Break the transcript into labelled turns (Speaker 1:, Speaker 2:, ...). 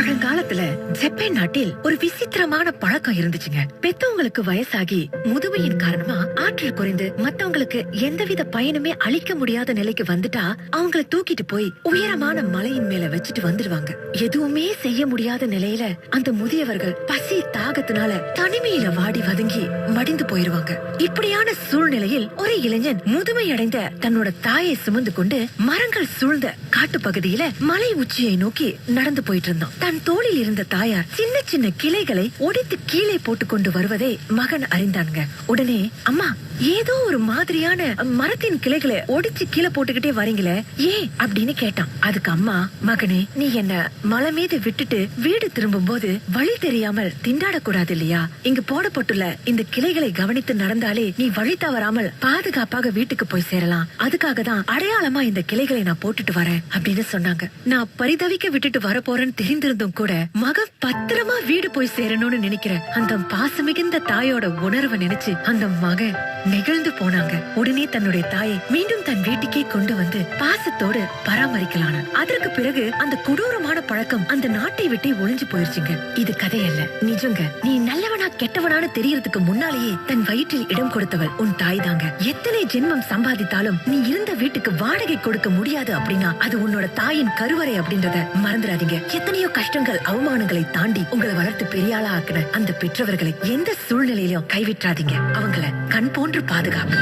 Speaker 1: பழங்காலத்துல ஜப்பான் நாட்டில் ஒரு விசித்திரமான பழக்கம் இருந்துச்சுங்க. பெத்தவங்களுக்கு வயசாகி முதுமையின் காரணமா ஆற்றல் குறைந்து மத்தவங்களுக்கு எந்தவித பயனுமே அளிக்க முடியாத நிலைக்கு வந்துட்டா அவங்கள தூக்கிட்டு போய் உயரமான மலையின் மேல வச்சுட்டு வந்துடுவாங்க. எதுவுமே செய்ய முடியாத நிலையில அந்த முதியவர்கள் பசி தாகத்தினால தனிமையில வாடி வதங்கி மடிந்து போயிருவாங்க. இப்படியான சூழ்நிலையில் ஒரு இளைஞன் முதுமை அடைந்த தன்னோட தாயை சுமந்து கொண்டு மரங்கள் சூழ்ந்த காட்டு பகுதியில மலை உச்சியை நோக்கி நடந்து போயிட்டு இருந்தான். தன் தோளில் இருந்த தாயார் சின்ன சின்ன கிளைகளை ஒடித்து கீழே போட்டு கொண்டு வருவதை மகன் அறிந்தாங்க. உடனே, அம்மா, ஏதோ ஒரு மாதிரியான மரத்தின் கிளைகளை ஒடிச்சு கீழே போட்டுக்கிட்டே வரீங்களே, ஏன் அப்படின்னு கேட்டான். அதுக்கு அம்மா, மகனே, நீ என்ன மலை மீது விட்டுட்டு வீடு திரும்பும் போது வழி தெரியாமல் திண்டாடக்கூடாது இல்லையா? இங்கு போடப்பட்டுள்ள இந்த கிளைகளை கவனித்து நடந்தாலே நீ வழி தவறாமல் பாதுகாப்பாக வீட்டுக்கு போய் சேரலாம். அதுக்காக தான் அடையாளமா இந்த கிளைகளை நான் போட்டுட்டு வரேன் அப்படின்னு சொன்னாங்க. நான் பரிதவிக்க விட்டுட்டு வர போறேன்னு தெரிந்திருந்தும் கூட மகன் பத்திரமா வீடு போய் சேரணும்னு நினைக்கிற அந்த பாசமிகுந்த தாயோட உணர்வை நினைச்சு அந்த மகன் நெகிழ்ந்து போனாங்க. உடனே தன்னுடைய தாயை மீண்டும் தன் வீட்டுக்கே கொண்டு வந்து பாசத்தோடு பராமரிக்கலான. அதற்கு பிறகு அந்த கொடூரமான பழக்கம் அந்த நாட்டை விட்டு ஒளிஞ்சு போயிருச்சுங்க. இது கதை அல்ல, நிஜங்க. நீ நல்லவனா கெட்டவனான்னு தெரியறதுக்கு முன்னாலேயே தன் வயிற்றில் இடம் கொடுத்தவள் உன் தாய் தாங்க. எத்தனை ஜென்மம் சம்பாதித்தாலும் நீ இருந்த வீட்டுக்கு வாடகை கொடுக்க முடியாது அப்படின்னா அது உன்னோட தாயின் கருவறை அப்படின்றத மறந்துடாதீங்க. எத்தனையோ கஷ்டங்கள் அவமானங்களை தாண்டி உங்களை வளர்த்து பெரியாளா ஆக்கின அந்த பெற்றவர்களை எந்த சூழ்நிலையிலும் கைவிட்றாதீங்க. அவங்கள கண் போன்று பாதுகாப்பு.